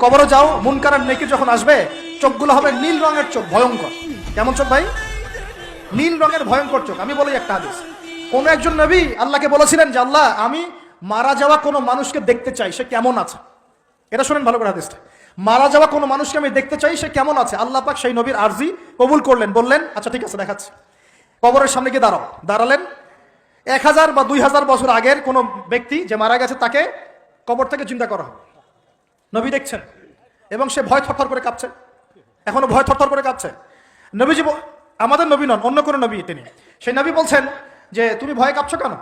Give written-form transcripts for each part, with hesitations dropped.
কবরে যাও, মুনকার আর নেকির যখন আসবে চোখগুলো হবে নীল রঙের চোখ, ভয়ঙ্কর। কেমন চোখ ভাই? নীল রঙের ভয়ঙ্কর চোখ। আমি বলি একটা হাদিস, কোন একজন নবী আল্লাহকে বলেছিলেন যে আল্লাহ আমি মারা যাওয়া কোনো মানুষকে দেখতে চাই, সে কেমন আছে। এটা শুনেন ভালো করে হাদিসটা, মারা যাওয়া কোনো মানুষকে আমি দেখতে চাই, সে কেমন আছে। আল্লাহ পাক সেই নবীর আরজি কবুল করলেন, বললেন আচ্ছা ঠিক আছে দেখাচ্ছি। কবরের সামনে গিয়ে দাঁড়ালেন। 1000 বা 2000 বছর আগের কোনো ব্যক্তি যে মারা গেছে তাকে কবর থেকে চিন্তা করা হবে। নবী দেখছেন এবং সে ভয় থরথর করে কাঁপছে, এখনো ভয় থরথর করে কাঁপছে। নবীজি, আমাদের নবী নন, অন্য কোনো নবী তিনি, সেই নবী বলছেন যে তুমি ভয় কাঁপছো কেন?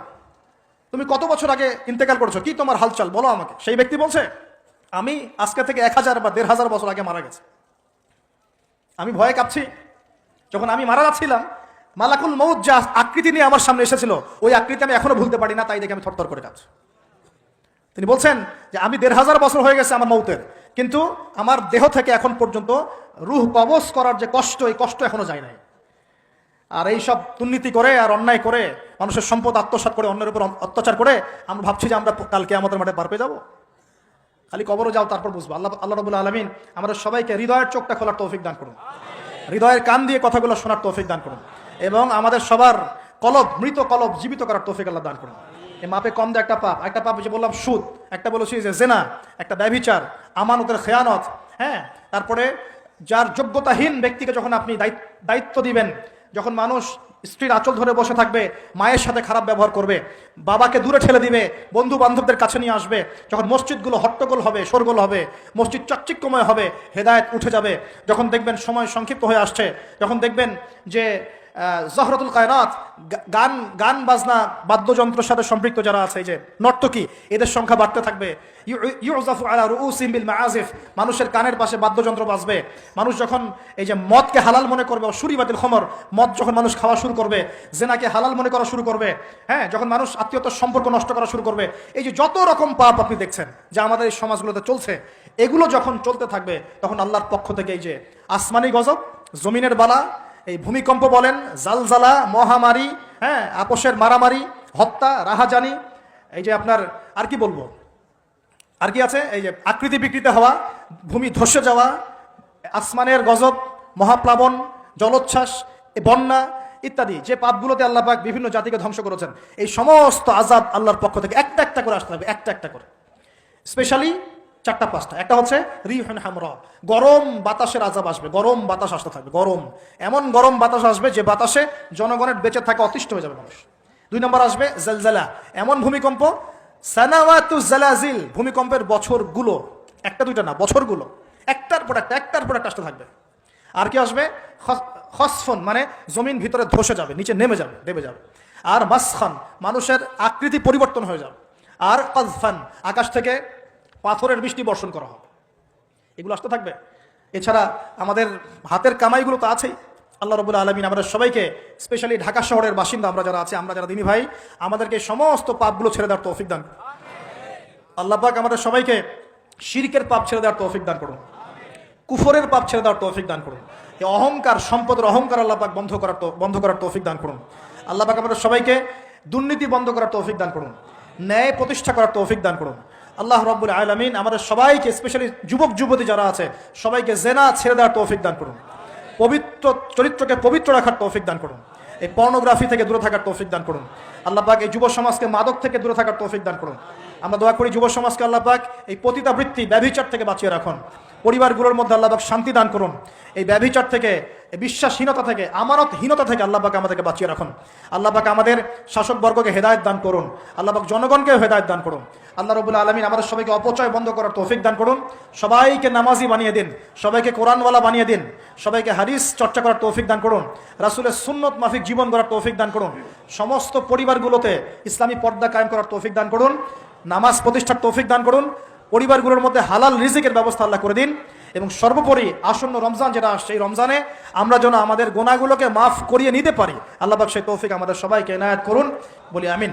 তুমি কত বছর আগে ইন্তেকাল করেছো, কি তোমার হালচাল বলো আমাকে। সেই ব্যক্তি বলছে আমি আজকে থেকে 1000 বা 1500 বছর আগে মারা গেছে। আমি ভয়ে কাঁপছি। যখন আমি মারা যাচ্ছিলাম, মালাকুল মউত যা আকৃতি নিয়ে আমার সামনে এসেছিল, ওই আকৃতি আমি এখনো ভুলতে পারি না, তাই দেখে আমি থরথর করে কাঁপছি। তিনি বলছেন যে আমি 1500 বছর হয়ে গেছে আমার মউতের, কিন্তু আমার দেহ থেকে এখন পর্যন্ত রূহ কবজ করার যে কষ্ট, এই কষ্ট এখনো যায় নাই। আর এই সব দুর্নীতি করে আর অন্যায় করে মানুষের সম্পদ আত্মসাৎ করে অন্যের উপর অত্যাচার করে আমরা ভাবছি যে আমরা কালকে আমাদের মাঠে পার পেয়ে যাবো। খালি কবরে যাও, তারপর বুঝবো। আল্লাহ রাব্বুল আলামিন আমাদের সবাইকে হৃদয়ের চোখটা খোলার তৌফিক দান করুন, হৃদয়ের কান দিয়ে কথাগুলো শোনার তৌফিক দান করুন, এবং আমাদের সবার কলব, মৃত কলব জীবিত করার তৌফিক আল্লাহ দান করুন। এই মাপে কম দেয় একটা পাপ যে বললাম সুদ, একটা বলেছি যে জেনা, একটা ব্যভিচার, আমানতের খেয়ানত, হ্যাঁ। তারপরে যার যোগ্যতাহীন ব্যক্তিকে যখন আপনি দায়িত্ব দিবেন, যখন মানুষ স্ত্রীর আঁচল ধরে বসে থাকবে, মায়ের সাথে খারাপ ব্যবহার করবে, বাবাকে দূরে ঠেলে দিবে, বন্ধু বান্ধবদের কাছে নিয়ে আসবে, যখন মসজিদগুলো হট্টগোল হবে, শোরগোল হবে, মসজিদ চাকচিক্যময় হবে, হেদায়েত উঠে যাবে, যখন দেখবেন সময় সংক্ষিপ্ত হয়ে আসছে, যখন দেখবেন যে জহরতুল কায়নাত, গান বাজনা বাদ্যযন্ত্রের সাথে সম্পৃক্ত যারা আছে, এই যে নর্তকী, এদের সংখ্যা বাড়তে থাকবে। ইউজাফু আলা রুউসিহিম বিল মাআজিফ, মানুষের কানের পাশে বাদ্যযন্ত্র বাজবে। মানুষ যখন এই যে মদকে হালাল মনে করবে, শুরিবাতিল খমর, মদ যখন মানুষ খাওয়া শুরু করবে, জেনাকে হালাল মনে করা শুরু করবে, হ্যাঁ, যখন মানুষ আত্মীয়তার সম্পর্ক নষ্ট করা শুরু করবে, এই যে যত রকম পাপ আপনি দেখছেন যা আমাদের এই সমাজগুলোতে চলছে, এগুলো যখন চলতে থাকবে, তখন আল্লাহর পক্ষ থেকে এই যে আসমানি গজব, জমিনের বালা, এই ভূমিকম্প বলেন, জালজালা, মহামারী, হ্যাঁ, আপোষের মারামারি, হত্যা, রাহাজানি, এই যে আপনার আর কি বলবো, আর কি আছে, এই যে আকৃতি বিকৃতি হওয়া, ভূমি ধসে যাওয়া, আসমানের গজব, মহাপ্লাবন, জলোচ্ছ্বাস, বন্যা ইত্যাদি, যে পাপগুলোতে আল্লাহ পাক বিভিন্ন জাতিকে ধ্বংস করেছেন, এই সমস্ত আযাব আল্লাহর পক্ষ থেকে একটা একটা করে আসতে হবে, একটা একটা করে। স্পেশালি 4-5টা। একটা হচ্ছে রিহুন হামরা, গরম বাতাসের আযাব আসবে, গরম বাতাস আসতে থাকবে, গরম, এমন গরম বাতাস আসবে যে বাতাসে জনগণের বেঁচে থাকা অতিষ্ঠ হয়ে যাবে মানুষ। 2 নম্বর আসবে জালজালা, এমন ভূমিকম্প, সানাওয়াতু জালাজিল, ভূমিকম্পের বছরগুলো, একটা দুইটা না, বছরগুলো একটার পর একটা আসতে থাকবে। আর কি আসবে? খসফন, মানে জমিন ভিতরে ধসে যাবে, নিচে নেমে যাবে, দেবে যাবে। আর মাসখান, মানুষের আকৃতি পরিবর্তন হয়ে যাবে। আর কাযফান, আকাশ থেকে পাথরের বৃষ্টি বর্ষণ করা হবে। এগুলো আসতে থাকবে। এছাড়া আমাদের হাতের কামাইগুলো তো আছেই। আল্লাহ রাব্বুল আলামিন আমাদের সবাইকে, স্পেশালি ঢাকা শহরের বাসিন্দা আমরা যারা আছি, আমরা যারা দিনী ভাই, আমাদেরকে সমস্ত পাপগুলো ছেড়ে দেওয়ার তৌফিক দান। আল্লাহ পাক আমাদের সবাইকে শিরকের পাপ ছেড়ে দেওয়ার তৌফিক দান করুন, কুফরের পাপ ছেড়ে দেওয়ার তৌফিক দান করুন। এই অহংকার, সম্পদের অহংকার আল্লাহ পাক বন্ধ করার তৌফিক দান করুন। আল্লাহ পাক আমাদের সবাইকে দুর্নীতি বন্ধ করার তৌফিক দান করুন, ন্যায় প্রতিষ্ঠা করার তৌফিক দান করুন। আল্লাহ রাব্বুল আলামিন আমাদের সবাইকে, স্পেশালি যুবক যুবতী যারা আছে, সবাইকে জেনা ছেড়ে দেওয়ার তৌফিক দান করুন, পবিত্র চরিত্রকে পবিত্র রাখার তৌফিক দান করুন, এই পর্নোগ্রাফি থেকে দূরে থাকার তৌফিক দান করুন। আল্লাহ পাক এই যুব সমাজকে মাদক থেকে দূরে থাকার তৌফিক দান করুন। আমরা দোয়া করি যুব সমাজকে আল্লাহ পাক এই পতিতাবৃত্তি, ব্যভিচার থেকে বাঁচিয়ে রাখুন। পরিবারগুলোর মধ্যে আল্লাহ পাক শান্তি দান করুন। এই ব্যভিচার থেকে, এই বিশ্বাসহীনতা থেকে, আমানতহীনতা থেকে আল্লাহ পাক আমাদেরকে বাঁচিয়ে রাখুন। আল্লাহ পাক আমাদের শাসকবর্গকে হেদায়েত দান করুন। আল্লাহ পাক জনগণকে হেদায়েত দান করুন। আল্লাহ রাব্বুল আলামিন আমাদের সবাইকে অপচয় বন্ধ করার তৌফিক দান করুন। সবাইকে নামাজি বানিয়ে দিন, সবাইকে কোরআনওয়ালা বানিয়ে দিন, সবাইকে হাদিস চর্চা করার তৌফিক দান করুন, রাসূলের সুন্নত মাফিক জীবন গড়ার তৌফিক দান করুন। সমস্ত পরিবারগুলোতে ইসলামী পর্দা কায়েম করার তৌফিক দান করুন, নামাজ প্রতিষ্ঠার তৌফিক দান করুন, পরিবারগুলোর মধ্যে হালাল রিজিকের ব্যবস্থা আল্লাহ করে দিন। এবং সর্বোপরি আসন্ন রমজান যেটা আসছে, এই রমজানে আমরা যেন আমাদের গুনাহগুলোকে মাফ করিয়ে নিতে পারি, আল্লাহ পাক সেই তৌফিক আমাদের সবাইকে এনায়েত করুন, বলি আমিন।